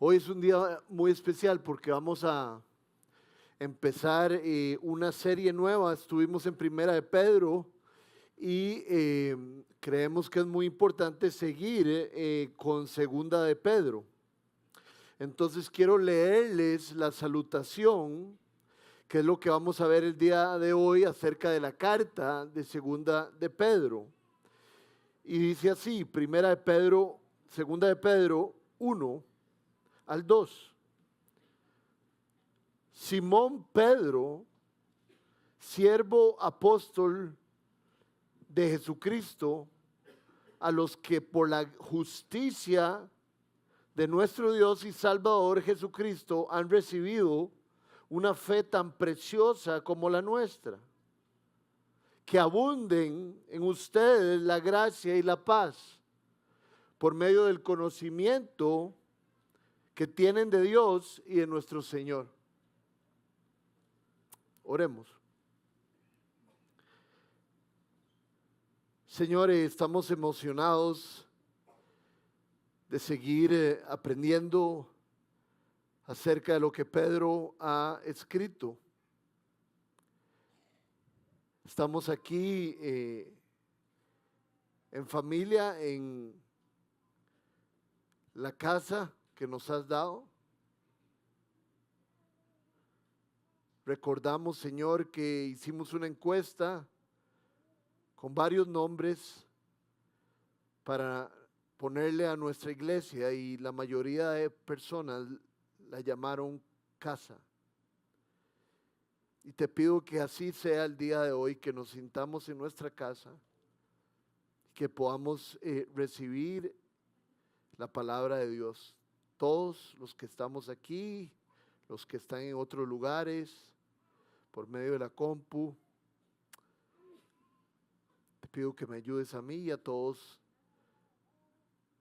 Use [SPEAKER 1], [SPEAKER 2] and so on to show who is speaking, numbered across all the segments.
[SPEAKER 1] Hoy es un día muy especial porque vamos a empezar una serie nueva. Estuvimos en Primera de Pedro y creemos que es muy importante seguir con Segunda de Pedro. Entonces quiero leerles la salutación, que es lo que vamos a ver el día de hoy acerca de la carta de Segunda de Pedro. Y dice así, Segunda de Pedro 1 al 2. Simón Pedro, siervo apóstol de Jesucristo, a los que por la justicia de nuestro Dios y Salvador Jesucristo han recibido una fe tan preciosa como la nuestra. Que abunden en ustedes la gracia y la paz por medio del conocimiento que tienen de Dios y de nuestro Señor. Oremos. Señores, estamos emocionados de seguir aprendiendo acerca de lo que Pedro ha escrito. Estamos aquí en familia, en la casa que nos has dado. Recordamos, Señor, que hicimos una encuesta con varios nombres para ponerle a nuestra iglesia y la mayoría de personas la llamaron casa. Y te pido que así sea el día de hoy, que nos sintamos en nuestra casa, que podamos recibir la palabra de Dios. Todos los que estamos aquí, los que están en otros lugares, por medio de la compu, te pido que me ayudes a mí y a todos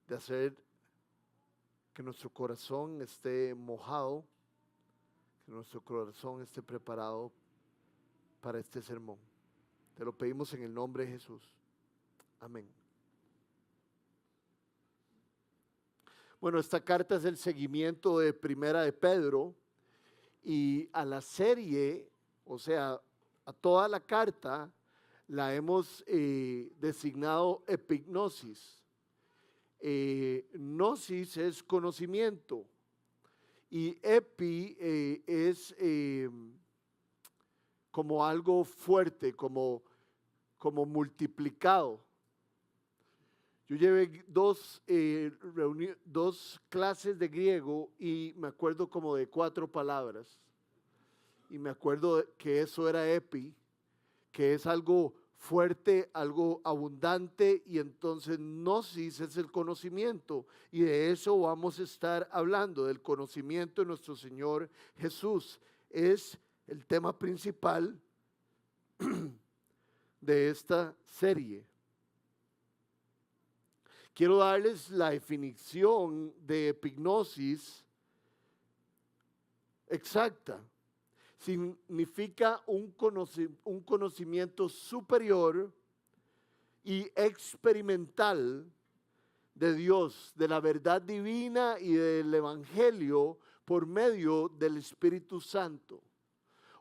[SPEAKER 1] de hacer que nuestro corazón esté mojado, que nuestro corazón esté preparado para este sermón. Te lo pedimos en el nombre de Jesús. Amén. Bueno, esta carta es el seguimiento de Primera de Pedro y a la serie, o sea, a toda la carta, la hemos designado epignosis. Gnosis es conocimiento y epi es como algo fuerte, como multiplicado. Yo llevé dos clases de griego y me acuerdo como de 4 palabras. Y me acuerdo que eso era epi, que es algo fuerte, algo abundante, y entonces gnosis es el conocimiento. Y de eso vamos a estar hablando, del conocimiento de nuestro Señor Jesús. Es el tema principal de esta serie. Quiero darles la definición de epignosis exacta. Significa un conocimiento superior y experimental de Dios, de la verdad divina y del Evangelio por medio del Espíritu Santo.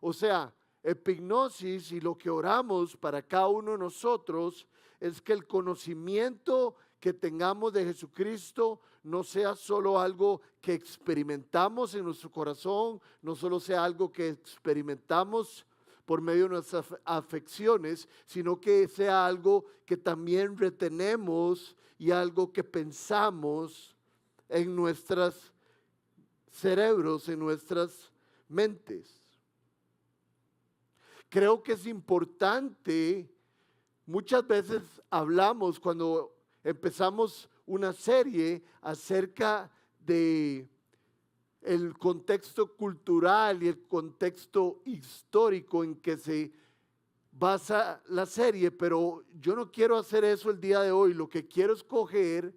[SPEAKER 1] O sea, epignosis, y lo que oramos para cada uno de nosotros es que el conocimiento que tengamos de Jesucristo no sea solo algo que experimentamos en nuestro corazón, no solo sea algo que experimentamos por medio de nuestras afecciones, sino que sea algo que también retenemos y algo que pensamos en nuestros cerebros, en nuestras mentes. Creo que es importante, muchas veces hablamos cuando empezamos una serie acerca de el contexto cultural y el contexto histórico en que se basa la serie, pero yo no quiero hacer eso el día de hoy. Lo que quiero es coger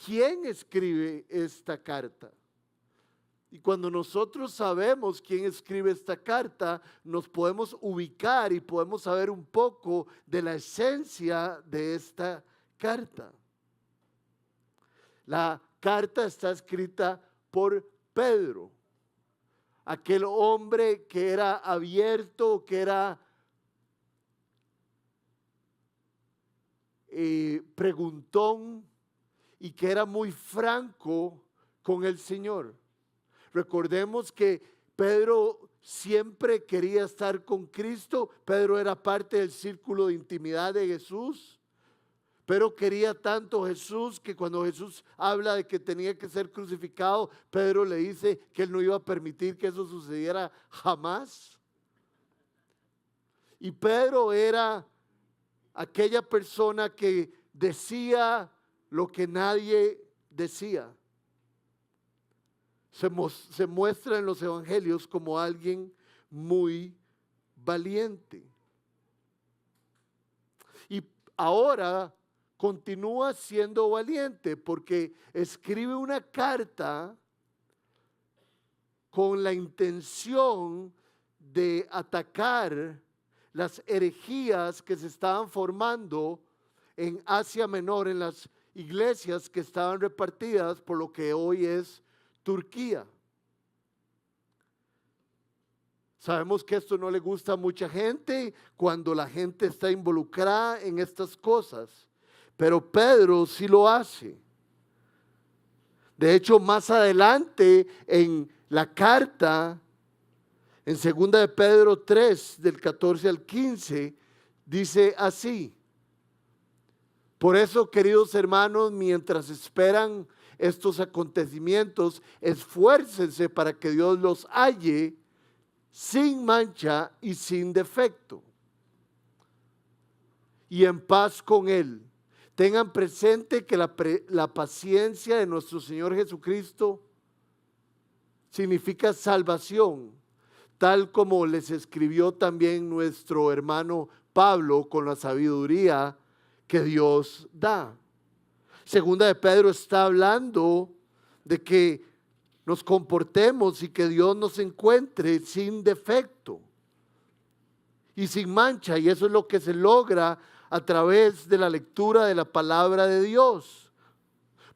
[SPEAKER 1] quién escribe esta carta. Y cuando nosotros sabemos quién escribe esta carta, nos podemos ubicar y podemos saber un poco de la esencia de esta carta. La carta está escrita por Pedro, aquel hombre que era abierto, que era preguntón y que era muy franco con el Señor. Recordemos que Pedro siempre quería estar con Cristo. Pedro era parte del círculo de intimidad de Jesús. Pero quería tanto Jesús que cuando Jesús habla de que tenía que ser crucificado, Pedro le dice que él no iba a permitir que eso sucediera jamás. Y Pedro era aquella persona que decía lo que nadie decía. Se muestra en los evangelios como alguien muy valiente. Y ahora continúa siendo valiente porque escribe una carta con la intención de atacar las herejías que se estaban formando en Asia Menor, en las iglesias que estaban repartidas por lo que hoy es Turquía. Sabemos que esto no le gusta a mucha gente cuando la gente está involucrada en estas cosas, pero Pedro sí lo hace. De hecho, más adelante en la carta, en 2 de Pedro 3, del 14 al 15, dice así: por eso, queridos hermanos, mientras esperan estos acontecimientos, esfuércense para que Dios los halle sin mancha y sin defecto, y en paz con Él. Tengan presente que la paciencia de nuestro Señor Jesucristo significa salvación, tal como les escribió también nuestro hermano Pablo con la sabiduría que Dios da. Segunda de Pedro está hablando de que nos comportemos y que Dios nos encuentre sin defecto y sin mancha, y eso es lo que se logra a través de la lectura de la palabra de Dios.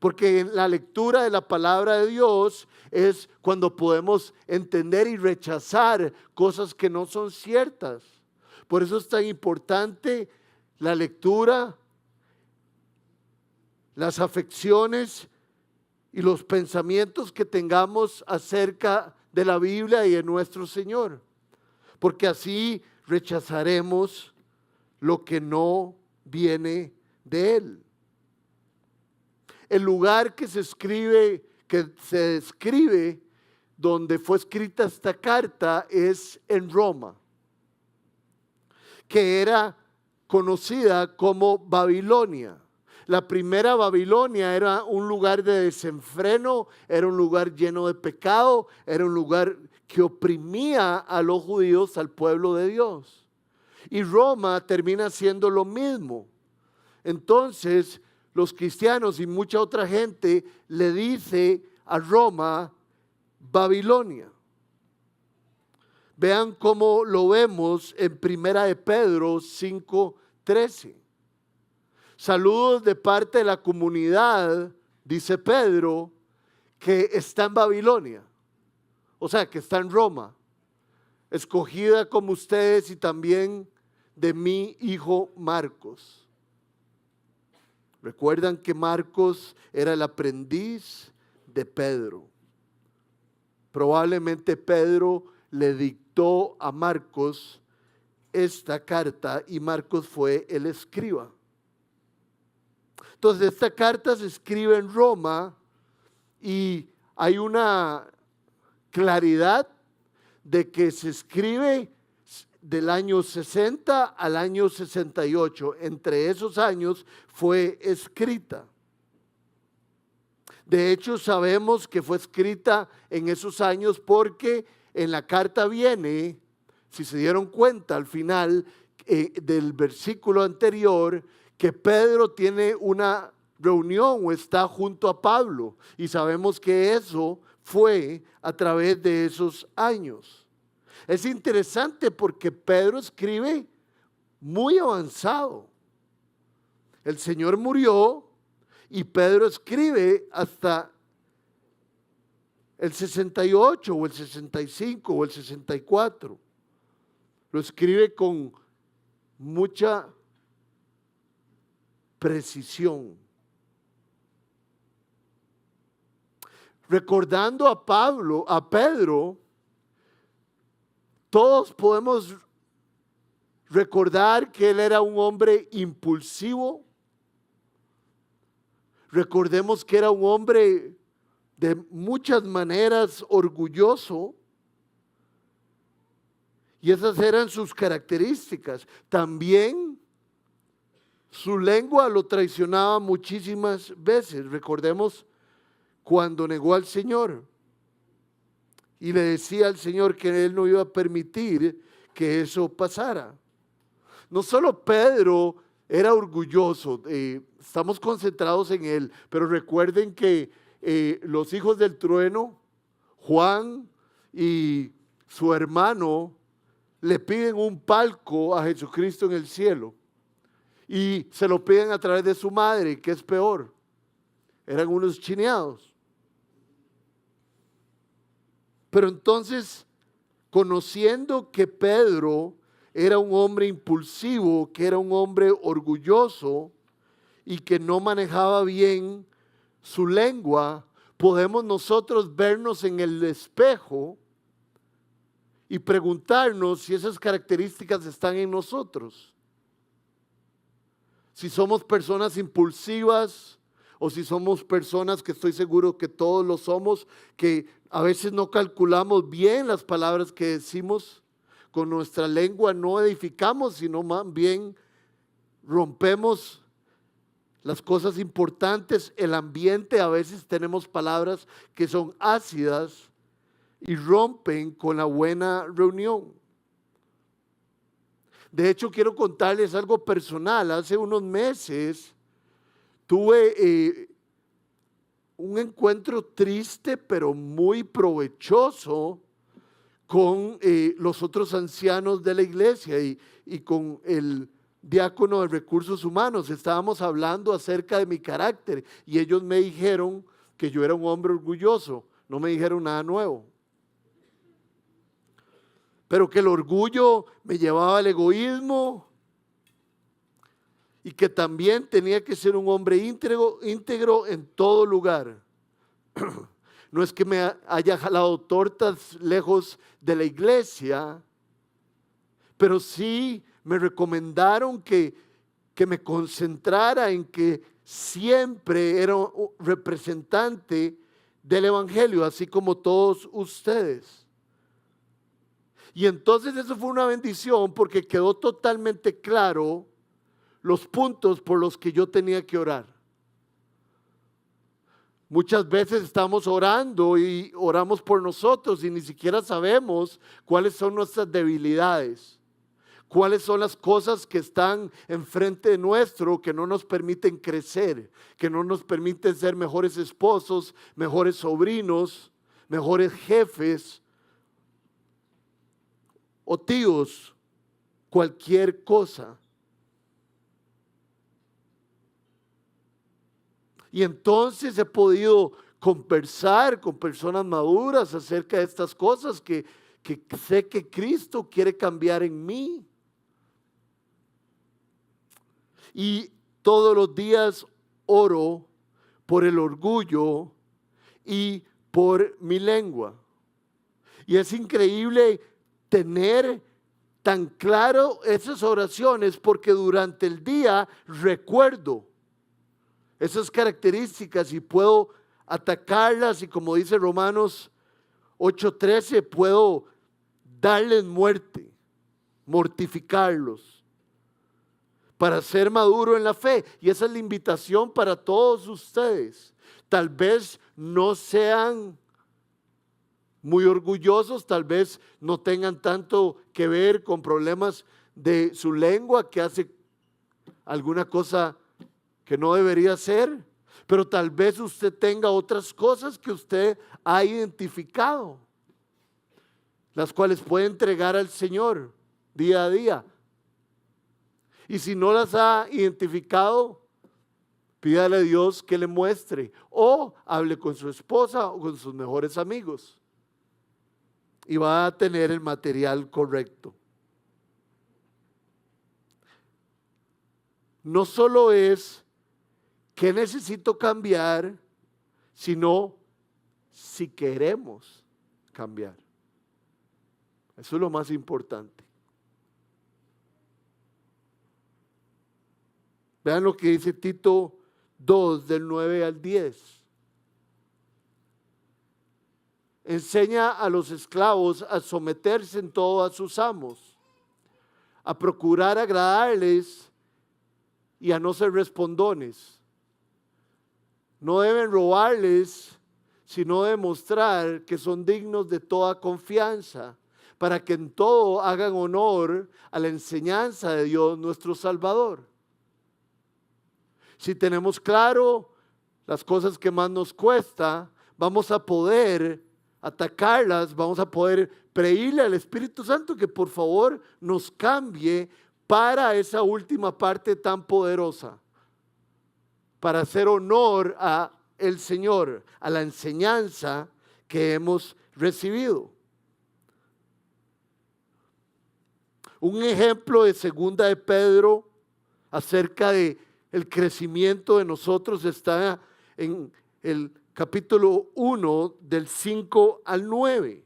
[SPEAKER 1] Porque en la lectura de la palabra de Dios es cuando podemos entender y rechazar cosas que no son ciertas. Por eso es tan importante la lectura, las afecciones y los pensamientos que tengamos acerca de la Biblia y de nuestro Señor. Porque así rechazaremos lo que no viene de Él. El lugar que se describe donde fue escrita esta carta es en Roma, que era conocida como Babilonia. La primera Babilonia era un lugar de desenfreno, era un lugar lleno de pecado, era un lugar que oprimía a los judíos, al pueblo de Dios. Y Roma termina siendo lo mismo. Entonces, los cristianos y mucha otra gente le dice a Roma Babilonia. Vean cómo lo vemos en 1 de Pedro 5:13. Saludos de parte de la comunidad, dice Pedro, que está en Babilonia, o sea, que está en Roma, escogida como ustedes y también de mi hijo Marcos. Recuerdan que Marcos era el aprendiz de Pedro. Probablemente Pedro le dictó a Marcos esta carta y Marcos fue el escriba. Entonces esta carta se escribe en Roma y hay una claridad de que se escribe del año 60 al año 68. Entre esos años fue escrita. De hecho, sabemos que fue escrita en esos años porque en la carta viene, si se dieron cuenta al final del versículo anterior, que Pedro tiene una reunión o está junto a Pablo, y sabemos que eso fue a través de esos años. Es interesante porque Pedro escribe muy avanzado. El Señor murió y Pedro escribe hasta el 68 o el 65 o el 64. Lo escribe con mucha precisión. Recordando a Pedro, todos podemos recordar que él era un hombre impulsivo. Recordemos que era un hombre de muchas maneras orgulloso. Y esas eran sus características. También su lengua lo traicionaba muchísimas veces. Recordemos cuando negó al Señor y le decía al Señor que él no iba a permitir que eso pasara. No solo Pedro era orgulloso, estamos concentrados en él, pero recuerden que los hijos del trueno, Juan y su hermano, le piden un palco a Jesucristo en el cielo y se lo piden a través de su madre, que es peor. Eran unos chineados. Pero entonces, conociendo que Pedro era un hombre impulsivo, que era un hombre orgulloso y que no manejaba bien su lengua, podemos nosotros vernos en el espejo y preguntarnos si esas características están en nosotros. Si somos personas impulsivas o si somos personas, que estoy seguro que todos lo somos, que a veces no calculamos bien las palabras que decimos. Con nuestra lengua no edificamos, sino más bien rompemos las cosas importantes, el ambiente. A veces tenemos palabras que son ácidas y rompen con la buena reunión. De hecho, quiero contarles algo personal. Hace unos meses tuve un encuentro triste, pero muy provechoso con los otros ancianos de la iglesia y con el diácono de recursos humanos. Estábamos hablando acerca de mi carácter y ellos me dijeron que yo era un hombre orgulloso. No me dijeron nada nuevo, pero que el orgullo me llevaba al egoísmo y que también tenía que ser un hombre íntegro en todo lugar. No es que me haya jalado tortas lejos de la iglesia, pero sí me recomendaron que me concentrara en que siempre era un representante del evangelio, así como todos ustedes. Y entonces eso fue una bendición porque quedó totalmente claro los puntos por los que yo tenía que orar. Muchas veces estamos orando y oramos por nosotros y ni siquiera sabemos cuáles son nuestras debilidades, cuáles son las cosas que están enfrente de nuestro que no nos permiten crecer, que no nos permiten ser mejores esposos, mejores sobrinos, mejores jefes o tíos, cualquier cosa. Y entonces he podido conversar con personas maduras acerca de estas cosas que sé que Cristo quiere cambiar en mí. Y todos los días oro por el orgullo y por mi lengua. Y es increíble tener tan claro esas oraciones porque durante el día recuerdo esas características y puedo atacarlas y, como dice Romanos 8:13, puedo darles muerte, mortificarlos para ser maduro en la fe. Y esa es la invitación para todos ustedes. Tal vez no sean muy orgullosos, tal vez no tengan tanto que ver con problemas de su lengua, que hace alguna cosa que no debería ser, pero tal vez usted tenga otras cosas que usted ha identificado, las cuales puede entregar al Señor día a día. Y si no las ha identificado, Pídale a Dios que le muestre o hable con su esposa o con sus mejores amigos y va a tener el material correcto. No solo es qué necesito cambiar, sino si queremos cambiar. Eso es lo más importante. Vean lo que dice Tito 2, del 9 al 10. Enseña a los esclavos a someterse en todo a sus amos, a procurar agradarles y a no ser respondones. No deben robarles, sino demostrar que son dignos de toda confianza, para que en todo hagan honor a la enseñanza de Dios nuestro Salvador. Si tenemos claro las cosas que más nos cuesta, vamos a poder atacarlas, vamos a poder pedirle al Espíritu Santo que por favor nos cambie para esa última parte tan poderosa, para hacer honor a el Señor, a la enseñanza que hemos recibido. Un ejemplo de segunda de Pedro acerca de el crecimiento de nosotros está en el capítulo 1 del 5 al 9.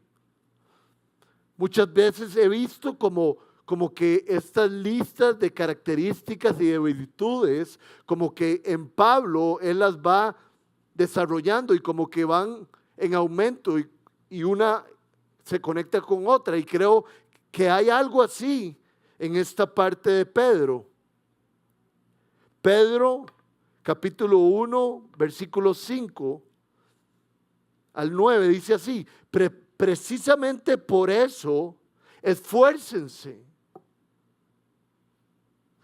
[SPEAKER 1] Muchas veces he visto como que estas listas de características y de virtudes, como que en Pablo él las va desarrollando y como que van en aumento y una se conecta con otra, y creo que hay algo así en esta parte de Pedro. Pedro, capítulo 1, versículo 5 al 9, dice así: precisamente por eso, esfuércense,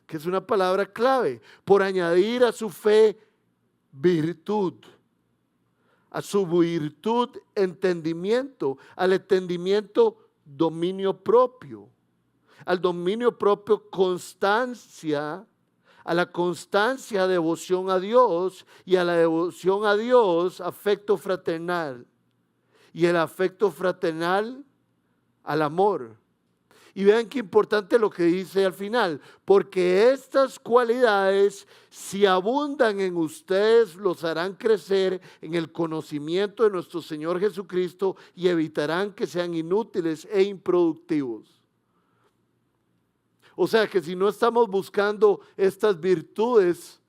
[SPEAKER 1] que es una palabra clave, por añadir a su fe virtud, a su virtud entendimiento, al entendimiento dominio propio, al dominio propio constancia, a la constancia devoción a Dios, y a la devoción a Dios afecto fraternal, y el afecto fraternal al amor. Y vean qué importante lo que dice al final: porque estas cualidades, si abundan en ustedes, los harán crecer en el conocimiento de nuestro Señor Jesucristo y evitarán que sean inútiles e improductivos. O sea que si no estamos buscando estas virtudes,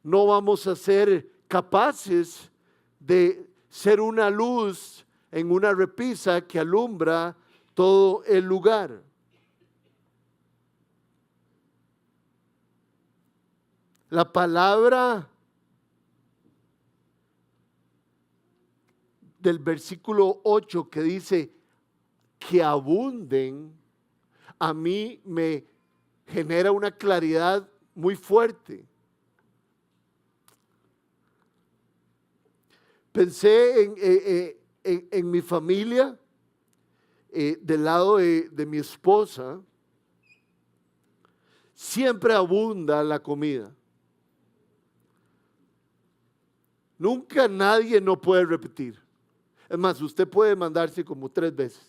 [SPEAKER 1] no vamos a ser capaces de ser una luz en una repisa que alumbra todo el lugar. La palabra del versículo 8 que dice que abunden, a mí me genera una claridad muy fuerte. Pensé en mi familia, del lado de mi esposa. Siempre abunda la comida. Nunca nadie no puede repetir. Es más, usted puede mandarse como 3 veces.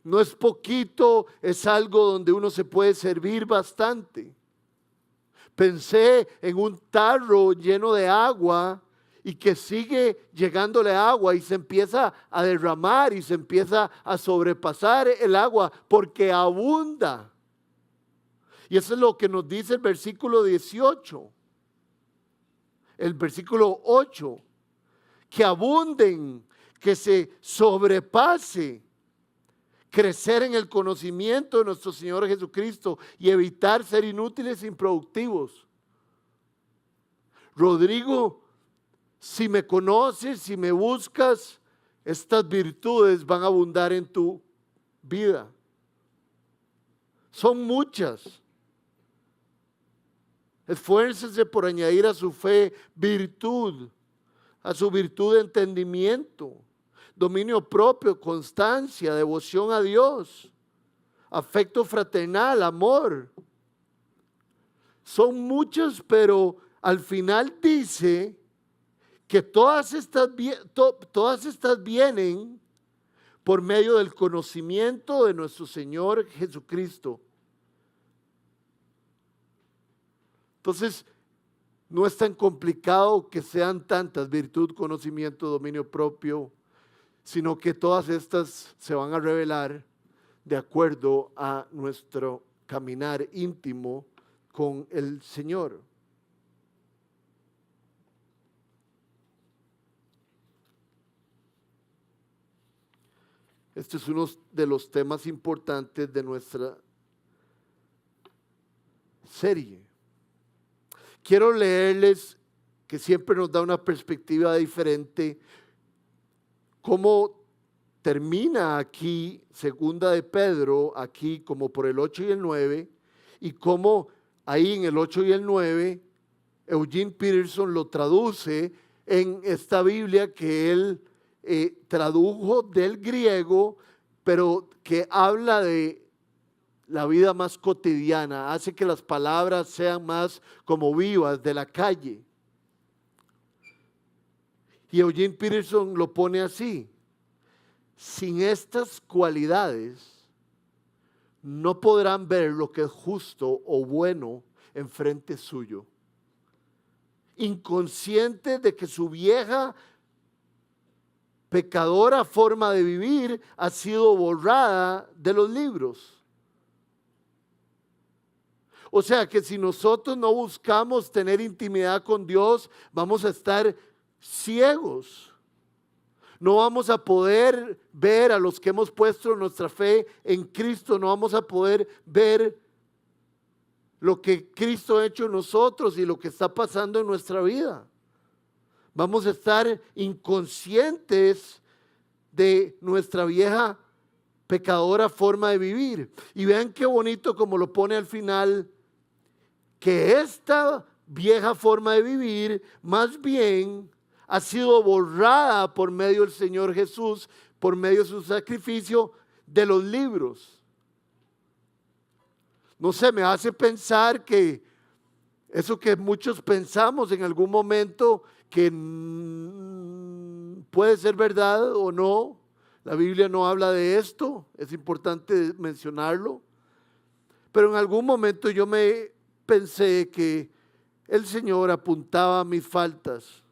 [SPEAKER 1] No es poquito, es algo donde uno se puede servir bastante. Pensé en un tarro lleno de agua y que sigue llegándole agua y se empieza a derramar y se empieza a sobrepasar el agua porque abunda. Y eso es lo que nos dice el versículo 18. El versículo 8. Que abunden, que se sobrepase. Crecer en el conocimiento de nuestro Señor Jesucristo y evitar ser inútiles e improductivos. Rodrigo, si me conoces, si me buscas, estas virtudes van a abundar en tu vida. Son muchas. Esfuércese por añadir a su fe virtud, a su virtud de entendimiento, dominio propio, constancia, devoción a Dios, afecto fraternal, amor. son muchas, pero al final dice que todas estas vienen por medio del conocimiento de nuestro Señor Jesucristo. Entonces, no es tan complicado que sean tantas: virtud, conocimiento, dominio propio, sino que todas estas se van a revelar de acuerdo a nuestro caminar íntimo con el Señor. Este es uno de los temas importantes de nuestra serie. Quiero leerles, que siempre nos da una perspectiva diferente, cómo termina aquí Segunda de Pedro, aquí como por el 8 y el 9, y cómo ahí en el 8 y el 9, Eugene Peterson lo traduce en esta Biblia que él tradujo del griego, pero que habla de la vida más cotidiana, hace que las palabras sean más como vivas, de la calle. Y Eugene Peterson lo pone así: sin estas cualidades no podrán ver lo que es justo o bueno enfrente suyo, inconscientes de que su vieja pecadora forma de vivir ha sido borrada de los libros. O sea que si nosotros no buscamos tener intimidad con Dios, vamos a estar ciegos. No vamos a poder ver a los que hemos puesto nuestra fe en Cristo, no vamos a poder ver lo que Cristo ha hecho en nosotros y lo que está pasando en nuestra vida. Vamos a estar inconscientes de nuestra vieja pecadora forma de vivir. Y vean qué bonito como lo pone al final, que esta vieja forma de vivir más bien ha sido borrada por medio del Señor Jesús, por medio de su sacrificio, de los libros. No sé, me hace pensar que eso que muchos pensamos en algún momento, que puede ser verdad o no. La Biblia no habla de esto, es importante mencionarlo. Pero en algún momento yo me pensé que el Señor apuntaba a mis faltas.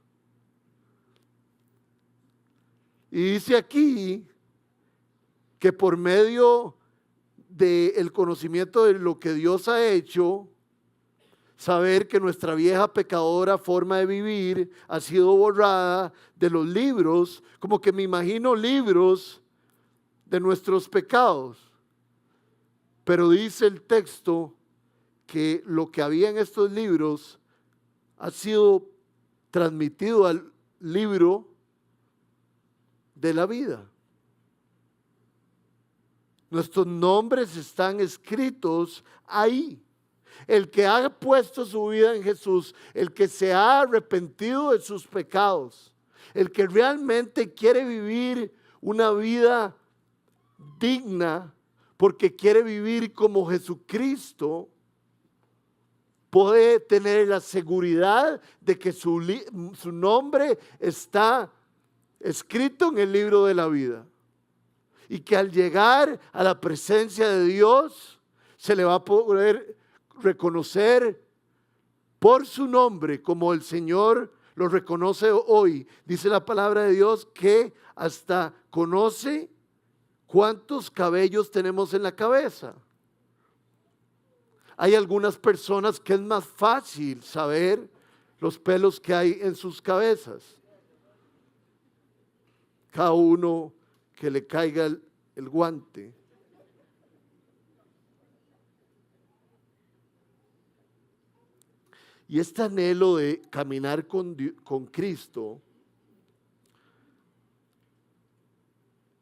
[SPEAKER 1] Y dice aquí que por medio del conocimiento de lo que Dios ha hecho, saber que nuestra vieja pecadora forma de vivir ha sido borrada de los libros, como que me imagino libros de nuestros pecados. Pero dice el texto que lo que había en estos libros ha sido transmitido al libro de la vida. Nuestros nombres están escritos ahí. El que ha puesto su vida en Jesús, el que se ha arrepentido de sus pecados, el que realmente quiere vivir una vida digna porque quiere vivir como Jesucristo, puede tener la seguridad de que su nombre está escrito en el libro de la vida. Y que al llegar a la presencia de Dios, se le va a poder reconocer por su nombre, como el Señor lo reconoce hoy. Dice la palabra de Dios que hasta conoce cuántos cabellos tenemos en la cabeza. Hay algunas personas que es más fácil saber los pelos que hay en sus cabezas. Cada uno que le caiga el guante. Y este anhelo de caminar con Cristo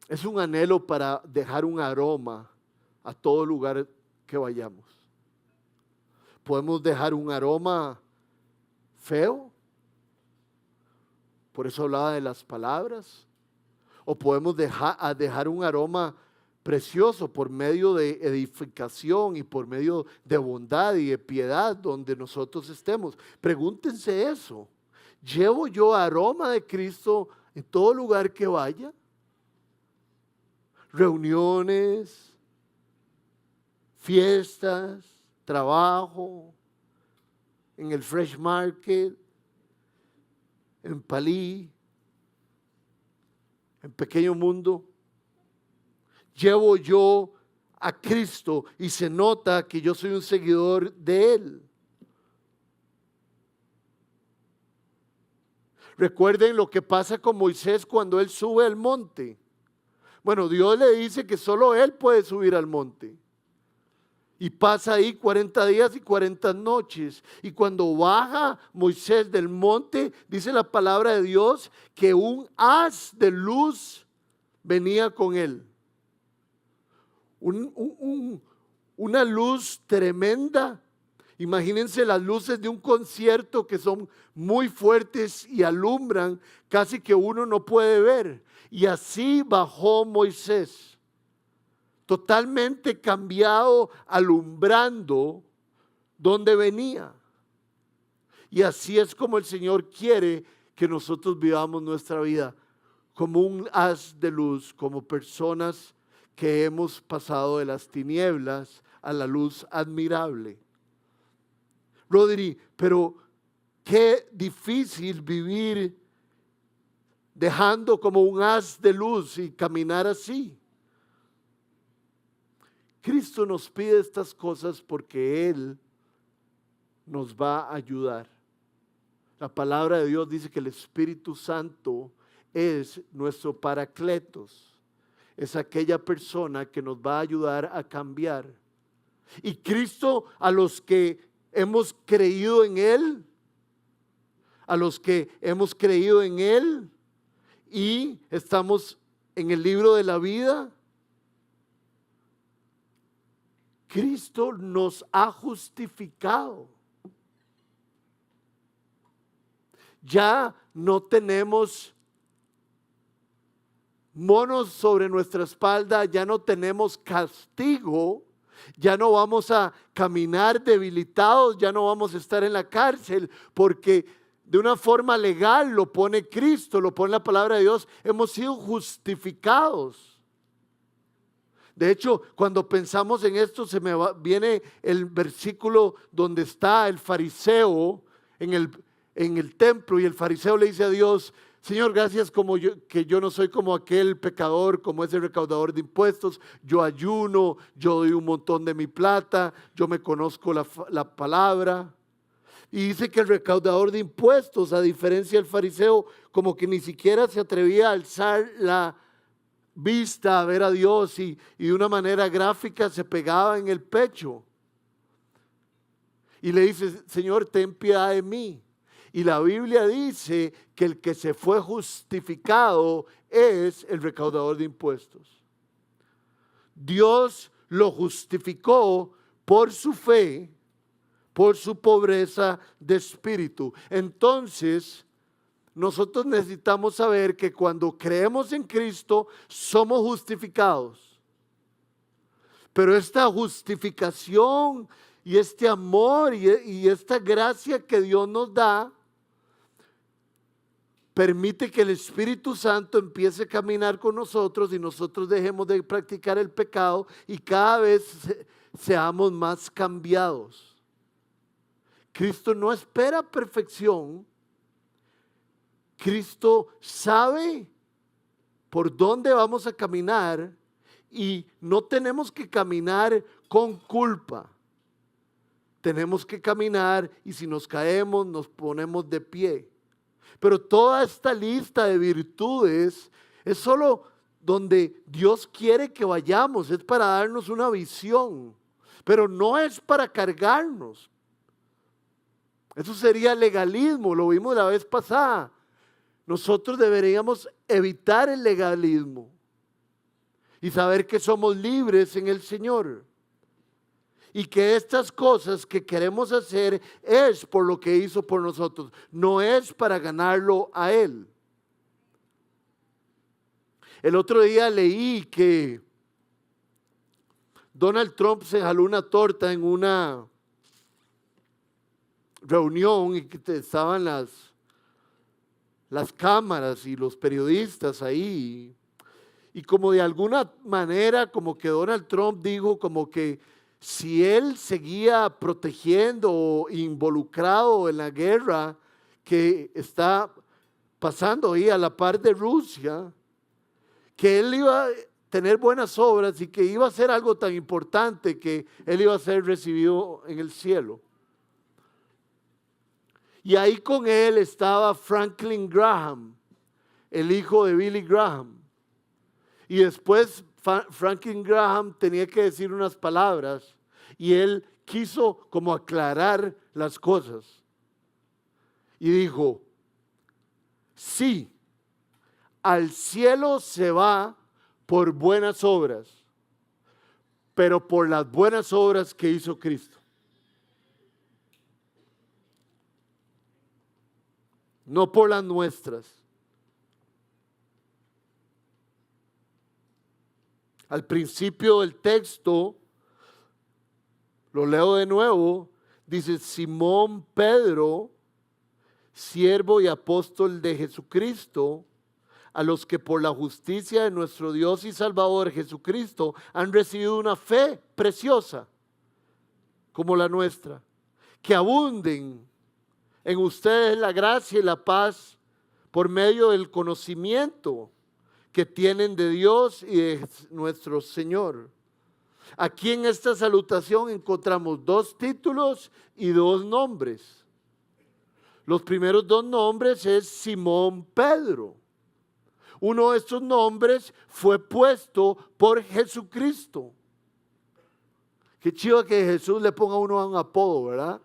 [SPEAKER 1] es un anhelo para dejar un aroma a todo lugar que vayamos. Podemos dejar un aroma feo, por eso hablaba de las palabras, o podemos dejar un aroma precioso por medio de edificación y por medio de bondad y de piedad donde nosotros estemos. Pregúntense eso. ¿Llevo yo aroma de Cristo en todo lugar que vaya? Reuniones, fiestas, trabajo, en el Fresh Market, en Palí, en Pequeño Mundo. Llevo yo a Cristo y se nota que yo soy un seguidor de Él. Recuerden lo que pasa con Moisés cuando él sube al monte. Bueno, Dios le dice que solo él puede subir al monte. Y pasa ahí 40 días y 40 noches. Y cuando baja Moisés del monte, dice la palabra de Dios que un haz de luz venía con él. Una luz tremenda. Imagínense las luces de un concierto que son muy fuertes y alumbran, casi que uno no puede ver. Y así bajó Moisés, totalmente cambiado, alumbrando donde venía. Y así es como el Señor quiere que nosotros vivamos nuestra vida, como un haz de luz, como personas que hemos pasado de las tinieblas a la luz admirable. Rodri, pero qué difícil vivir dejando como un haz de luz y caminar así. Cristo nos pide estas cosas porque Él nos va a ayudar. La palabra de Dios dice que el Espíritu Santo es nuestro paracletos. Es aquella persona que nos va a ayudar a cambiar. Y Cristo, a los que hemos creído en Él, y estamos en el libro de la vida, Cristo nos ha justificado. Ya no tenemos monos sobre nuestra espalda, ya no tenemos castigo. Ya no vamos a caminar debilitados, ya no vamos a estar en la cárcel, porque de una forma legal lo pone Cristo, lo pone la palabra de Dios, hemos sido justificados. De hecho, cuando pensamos en esto, viene el versículo donde está el fariseo en el templo, y el fariseo le dice a Dios: Señor, gracias que yo no soy como aquel pecador, como ese recaudador de impuestos. Yo ayuno, yo doy un montón de mi plata, yo me conozco la palabra. Y dice que el recaudador de impuestos, a diferencia del fariseo, como que ni siquiera se atrevía a alzar la vista a ver a Dios y de una manera gráfica se pegaba en el pecho. Y le dice: Señor, ten piedad de mí. Y la Biblia dice que el que se fue justificado es el recaudador de impuestos. Dios lo justificó por su fe, por su pobreza de espíritu. Entonces, nosotros necesitamos saber que cuando creemos en Cristo, somos justificados. Pero esta justificación y este amor y esta gracia que Dios nos da, permite que el Espíritu Santo empiece a caminar con nosotros y nosotros dejemos de practicar el pecado y cada vez seamos más cambiados. Cristo no espera perfección. Cristo sabe por dónde vamos a caminar y no tenemos que caminar con culpa. Tenemos que caminar y si nos caemos nos ponemos de pie. Pero toda esta lista de virtudes es solo donde Dios quiere que vayamos, es para darnos una visión, pero no es para cargarnos. Eso sería legalismo, lo vimos la vez pasada. Nosotros deberíamos evitar el legalismo y saber que somos libres en el Señor. Y que estas cosas que queremos hacer es por lo que hizo por nosotros, no es para ganarlo a Él. El otro día leí que Donald Trump se jaló una torta en una reunión y que estaban las cámaras y los periodistas ahí. Y como de alguna manera, como que Donald Trump dijo como que si él seguía protegiendo o involucrado en la guerra que está pasando ahí a la par de Rusia, que él iba a tener buenas obras y que iba a ser algo tan importante que él iba a ser recibido en el cielo. Y ahí con él estaba Franklin Graham, el hijo de Billy Graham. Y después Franklin Graham tenía que decir unas palabras y él quiso como aclarar las cosas. Y dijo, sí, al cielo se va por buenas obras, pero por las buenas obras que hizo Cristo. No por las nuestras. Al principio del texto, lo leo de nuevo, dice Simón Pedro, siervo y apóstol de Jesucristo, a los que por la justicia de nuestro Dios y Salvador Jesucristo han recibido una fe preciosa como la nuestra, que abunden en ustedes la gracia y la paz por medio del conocimiento que tienen de Dios y de nuestro Señor. Aquí en esta salutación encontramos 2 títulos y 2 nombres. Los primeros 2 nombres es Simón Pedro. Uno de estos nombres fue puesto por Jesucristo. Qué chido que Jesús le ponga a uno un apodo, ¿verdad?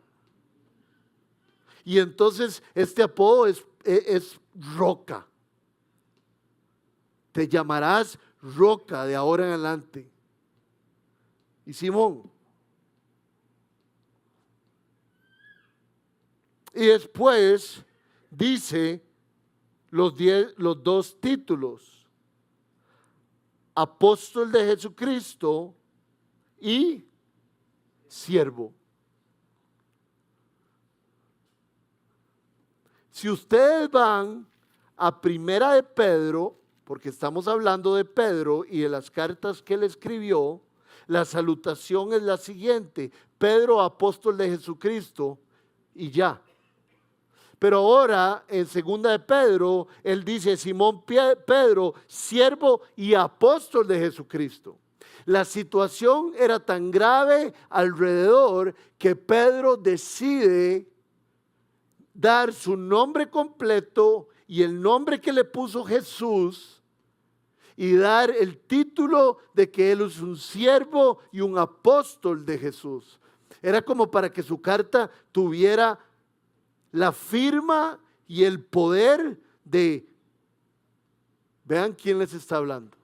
[SPEAKER 1] Y entonces este apodo es Roca. Te llamarás Roca de ahora en adelante. Y Simón. Y después dice los 2 títulos. Apóstol de Jesucristo y siervo. Si ustedes van a Primera de Pedro, porque estamos hablando de Pedro y de las cartas que él escribió, la salutación es la siguiente: Pedro, apóstol de Jesucristo, y ya. Pero ahora, en Segunda de Pedro, él dice Simón Pedro, siervo y apóstol de Jesucristo. La situación era tan grave alrededor que Pedro decide dar su nombre completo y el nombre que le puso Jesús y dar el título de que él es un siervo y un apóstol de Jesús. Era como para que su carta tuviera la firma y el poder de, vean quién les está hablando.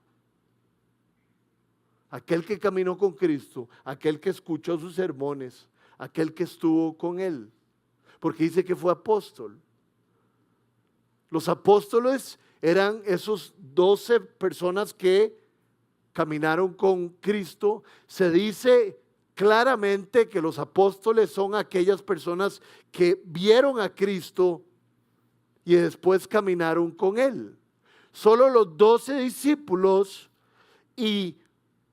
[SPEAKER 1] Aquel que caminó con Cristo, aquel que escuchó sus sermones, aquel que estuvo con él. Porque dice que fue apóstol. Los apóstoles eran esos 12 personas que caminaron con Cristo. Se dice claramente que los apóstoles son aquellas personas que vieron a Cristo y después caminaron con él. Solo los 12 discípulos y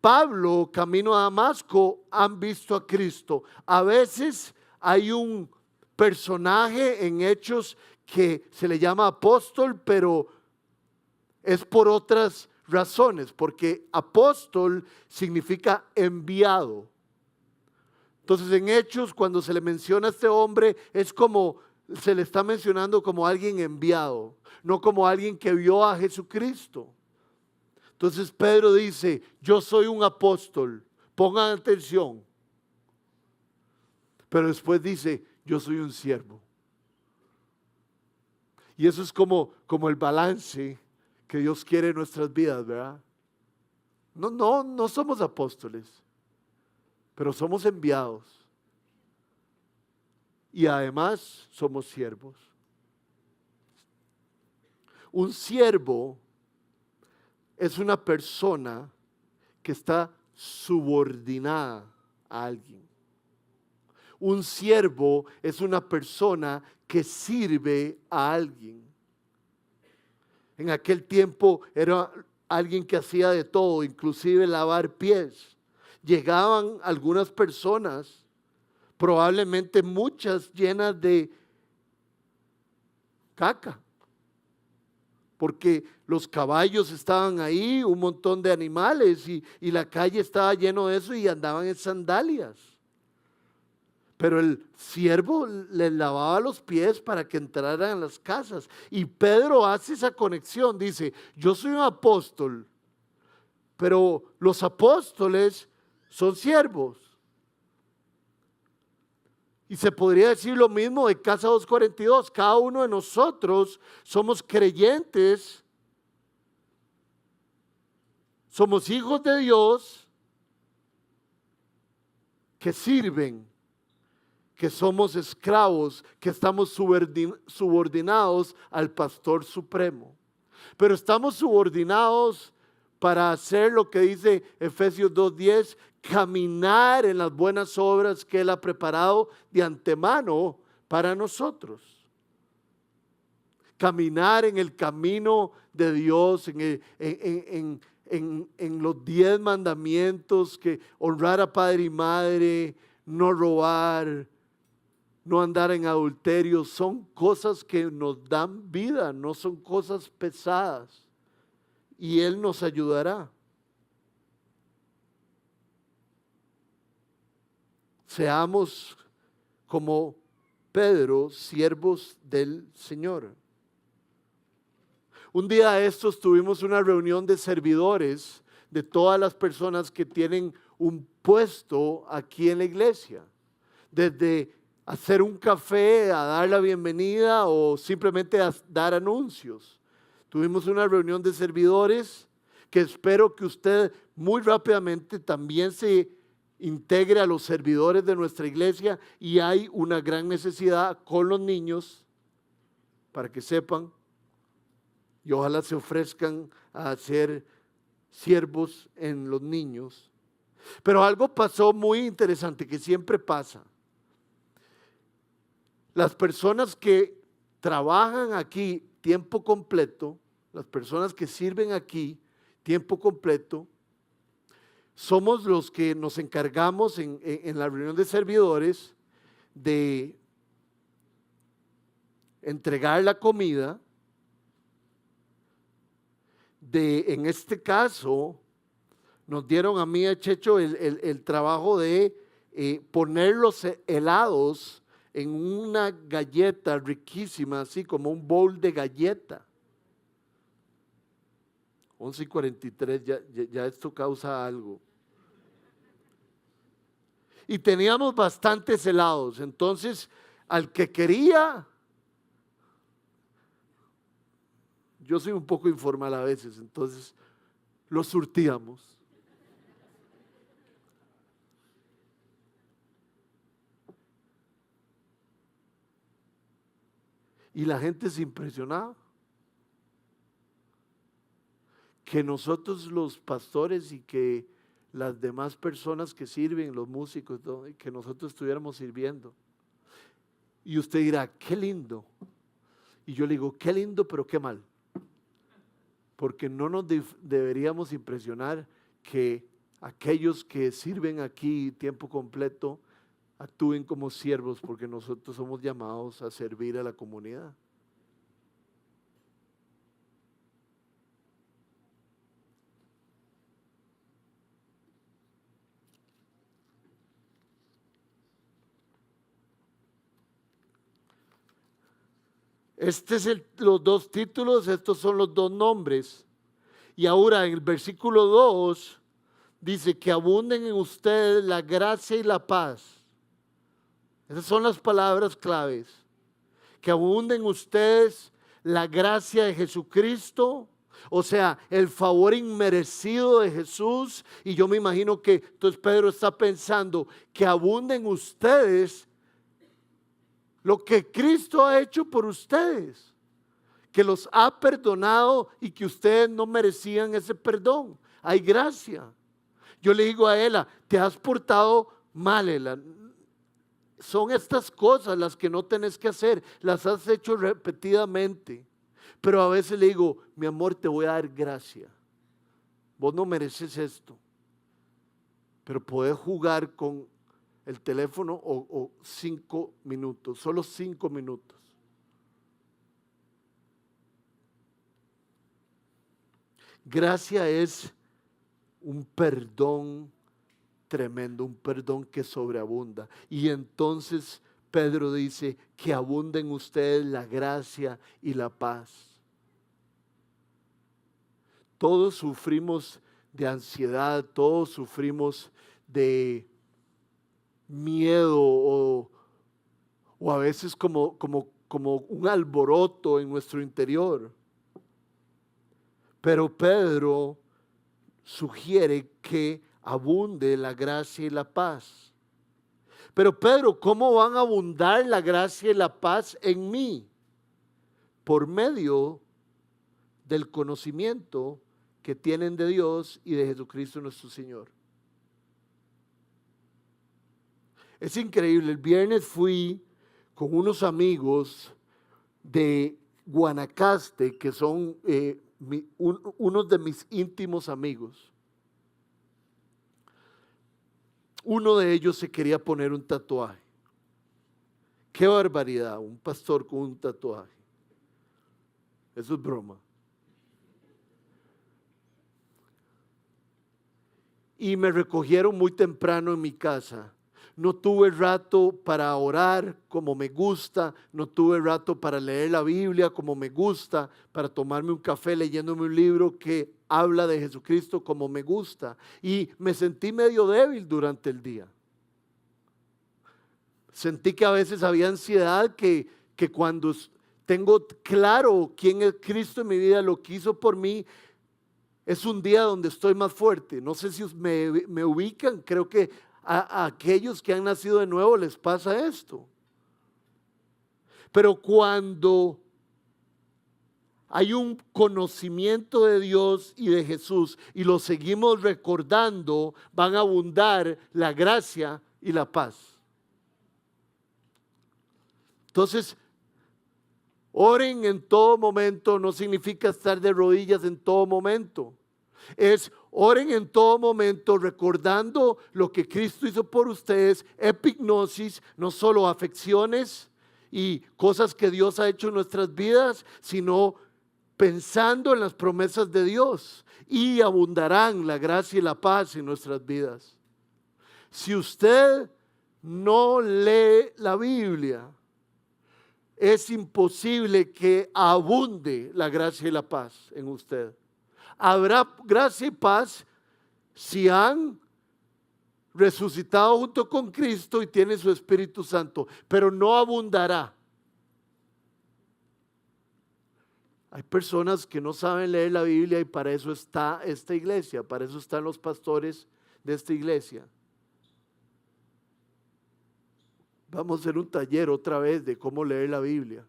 [SPEAKER 1] Pablo, camino a Damasco, han visto a Cristo. A veces hay un personaje en Hechos que se le llama apóstol, pero es por otras razones, porque apóstol significa enviado. Entonces en Hechos, cuando se le menciona a este hombre, es como se le está mencionando como alguien enviado, no como alguien que vio a Jesucristo. Entonces Pedro dice, yo soy un apóstol, pongan atención. Pero después dice, yo soy un siervo. Y eso es como el balance que Dios quiere en nuestras vidas, ¿verdad? No somos apóstoles, pero somos enviados. Y además somos siervos. Un siervo es una persona que está subordinada a alguien. Un siervo es una persona que sirve a alguien. En aquel tiempo era alguien que hacía de todo, inclusive lavar pies. Llegaban algunas personas, probablemente muchas llenas de caca, porque los caballos estaban ahí, un montón de animales y la calle estaba lleno de eso y andaban en sandalias. Pero el siervo les lavaba los pies para que entraran a las casas. Y Pedro hace esa conexión, dice, yo soy un apóstol, pero los apóstoles son siervos. Y se podría decir lo mismo de Casa 242. Cada uno de nosotros somos creyentes, somos hijos de Dios que sirven, que somos esclavos, que estamos subordinados al pastor supremo. Pero estamos subordinados para hacer lo que dice Efesios 2:10, caminar en las buenas obras que Él ha preparado de antemano para nosotros. Caminar en el camino de Dios, en los 10 mandamientos, que honrar a padre y madre, no robar, no andar en adulterio, son cosas que nos dan vida, no son cosas pesadas. Y Él nos ayudará. Seamos como Pedro, siervos del Señor. Un día de estos tuvimos una reunión de servidores de todas las personas que tienen un puesto aquí en la iglesia. Desde hacer un café, a dar la bienvenida o simplemente a dar anuncios. Tuvimos una reunión de servidores que espero que usted muy rápidamente también se integre a los servidores de nuestra iglesia, y hay una gran necesidad con los niños, para que sepan, y ojalá se ofrezcan a ser siervos en los niños. Pero algo pasó muy interesante que siempre pasa. Las personas que trabajan aquí tiempo completo, las personas que sirven aquí tiempo completo, somos los que nos encargamos en la reunión de servidores de entregar la comida, en este caso, nos dieron a mí y a Checho el trabajo de poner los helados en una galleta riquísima, así como un bowl de galleta. 11:43, ya esto causa algo. Y teníamos bastantes helados, entonces al que quería, yo soy un poco informal a veces, entonces lo surtíamos. Y la gente se impresionaba. Que nosotros los pastores y que las demás personas que sirven, los músicos, todo, y que nosotros estuviéramos sirviendo. Y usted dirá, qué lindo. Y yo le digo, qué lindo, pero qué mal. Porque no nos deberíamos impresionar que aquellos que sirven aquí tiempo completo actúen como siervos, porque nosotros somos llamados a servir a la comunidad. Los dos títulos, estos son los dos nombres. Y ahora en el versículo 2 dice que abunden en ustedes la gracia y la paz. Esas son las palabras claves. Que abunden en ustedes la gracia de Jesucristo, o sea, el favor inmerecido de Jesús. Y yo me imagino que entonces Pedro está pensando que abunden ustedes lo que Cristo ha hecho por ustedes, que los ha perdonado y que ustedes no merecían ese perdón. Hay gracia. Yo le digo a Ela, te has portado mal, Ela. Son estas cosas las que no tenés que hacer, las has hecho repetidamente. Pero a veces le digo, mi amor, te voy a dar gracia. Vos no mereces esto. Pero podés jugar con el teléfono o 5 minutos, solo 5 minutos. Gracia es un perdón tremendo, un perdón que sobreabunda. Y entonces Pedro dice que abunda en ustedes la gracia y la paz. Todos sufrimos de ansiedad, todos sufrimos de miedo o a veces como un alboroto en nuestro interior. Pero Pedro sugiere que abunde la gracia y la paz. Pero Pedro, ¿cómo van a abundar la gracia y la paz en mí? Por medio del conocimiento que tienen de Dios y de Jesucristo nuestro Señor. Es increíble, el viernes fui con unos amigos de Guanacaste, que son unos de mis íntimos amigos. Uno de ellos se quería poner un tatuaje. Qué barbaridad, un pastor con un tatuaje. Eso es broma. Y me recogieron muy temprano en mi casa. No tuve rato para orar como me gusta, no tuve rato para leer la Biblia como me gusta, para tomarme un café leyéndome un libro que habla de Jesucristo como me gusta. Y me sentí medio débil durante el día. Sentí que a veces había ansiedad, que cuando tengo claro quién es Cristo en mi vida, lo que hizo por mí, es un día donde estoy más fuerte. No sé si me ubican, creo que a aquellos que han nacido de nuevo les pasa esto. Pero cuando hay un conocimiento de Dios y de Jesús y lo seguimos recordando, van a abundar la gracia y la paz. Entonces, oren en todo momento no significa estar de rodillas en todo momento. Es oren en todo momento recordando lo que Cristo hizo por ustedes, epignosis, no solo afecciones y cosas que Dios ha hecho en nuestras vidas, sino pensando en las promesas de Dios, y abundarán la gracia y la paz en nuestras vidas. Si usted no lee la Biblia, es imposible que abunde la gracia y la paz en usted. Habrá gracia y paz si han resucitado junto con Cristo y tienen su Espíritu Santo, pero no abundará. Hay personas que no saben leer la Biblia y para eso está esta iglesia, para eso están los pastores de esta iglesia. Vamos a hacer un taller otra vez de cómo leer la Biblia.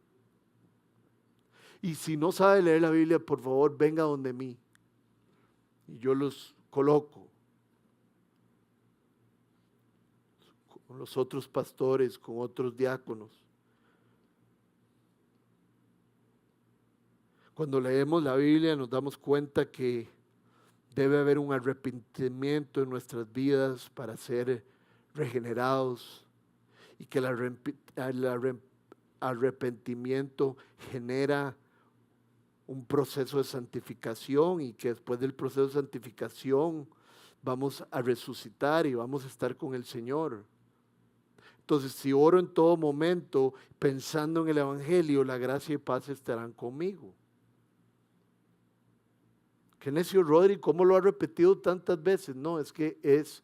[SPEAKER 1] Y si no sabe leer la Biblia, por favor, venga donde mí. Y yo los coloco con los otros pastores, con otros diáconos. Cuando leemos la Biblia nos damos cuenta que debe haber un arrepentimiento en nuestras vidas para ser regenerados y que el arrepentimiento genera un proceso de santificación y que después del proceso de santificación vamos a resucitar y vamos a estar con el Señor. Entonces, si oro en todo momento pensando en el Evangelio, la gracia y paz estarán conmigo. Qué necio Rodri, ¿cómo lo ha repetido tantas veces? No, es que es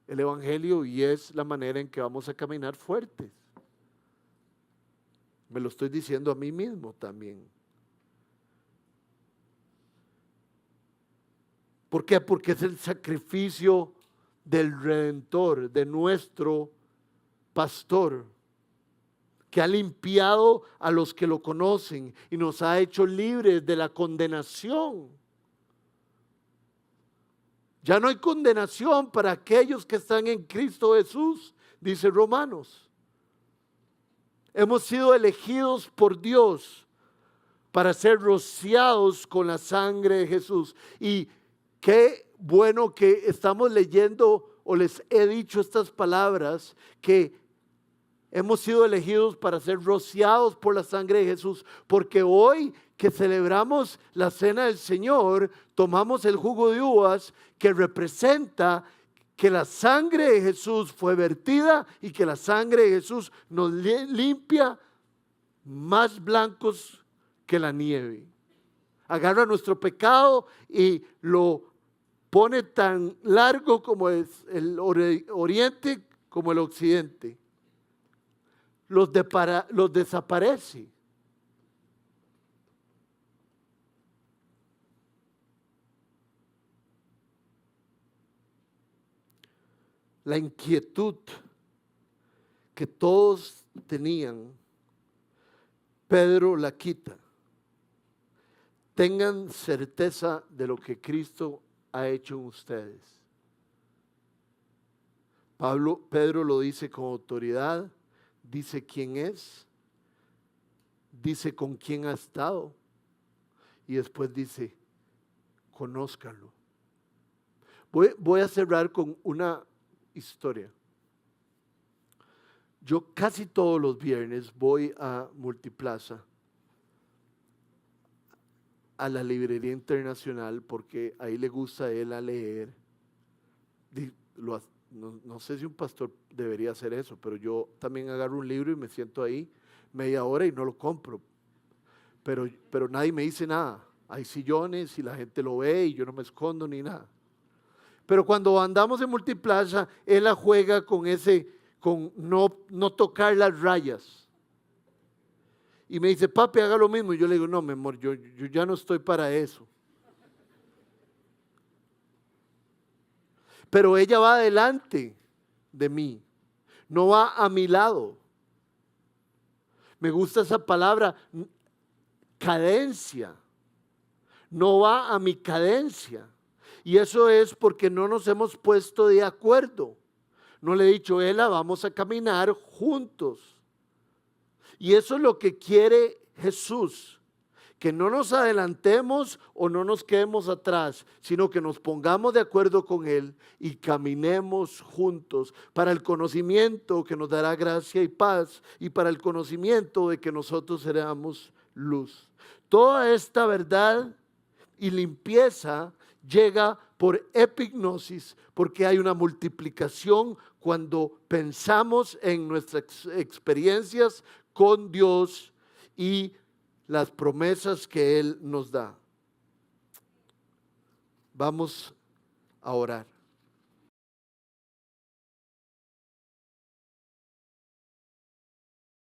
[SPEAKER 1] el Evangelio y es la manera en que vamos a caminar fuertes. Me lo estoy diciendo a mí mismo también. ¿Por qué? Porque es el sacrificio del Redentor, de nuestro pastor, que ha limpiado a los que lo conocen y nos ha hecho libres de la condenación. Ya no hay condenación para aquellos que están en Cristo Jesús, dice Romanos. Hemos sido elegidos por Dios para ser rociados con la sangre de Jesús. Y qué bueno que estamos leyendo, o les he dicho estas palabras, que hemos sido elegidos para ser rociados por la sangre de Jesús, porque hoy que celebramos la cena del Señor, tomamos el jugo de uvas que representa que la sangre de Jesús fue vertida y que la sangre de Jesús nos limpia más blancos que la nieve. Agarra nuestro pecado y lo pone tan largo como es el oriente como el occidente. Los desaparece. La inquietud que todos tenían, Pedro la quita. Tengan certeza de lo que Cristo ha hecho en ustedes. Pedro lo dice con autoridad, dice quién es, dice con quién ha estado y después dice, conózcanlo. Voy a cerrar con una historia. Yo casi todos los viernes voy a Multiplaza, a la librería internacional, porque ahí le gusta a él a leer. No sé si un pastor debería hacer eso, pero yo también agarro un libro y me siento ahí media hora y no lo compro. Pero nadie me dice nada. Hay sillones y la gente lo ve y yo no me escondo ni nada. Pero cuando andamos en Multiplaza, él la juega con no tocar las rayas. Y me dice, papi, haga lo mismo. Y yo le digo, no, mi amor, yo ya no estoy para eso. Pero ella va adelante de mí, no va a mi lado. Me gusta esa palabra, cadencia. No va a mi cadencia. Y eso es porque no nos hemos puesto de acuerdo. No le he dicho, Ela, vamos a caminar juntos. Y eso es lo que quiere Jesús. Que no nos adelantemos o no nos quedemos atrás, sino que nos pongamos de acuerdo con Él y caminemos juntos para el conocimiento que nos dará gracia y paz y para el conocimiento de que nosotros seremos luz. Toda esta verdad y limpieza llega por epignosis, porque hay una multiplicación cuando pensamos en nuestras experiencias con Dios y las promesas que Él nos da. Vamos a orar.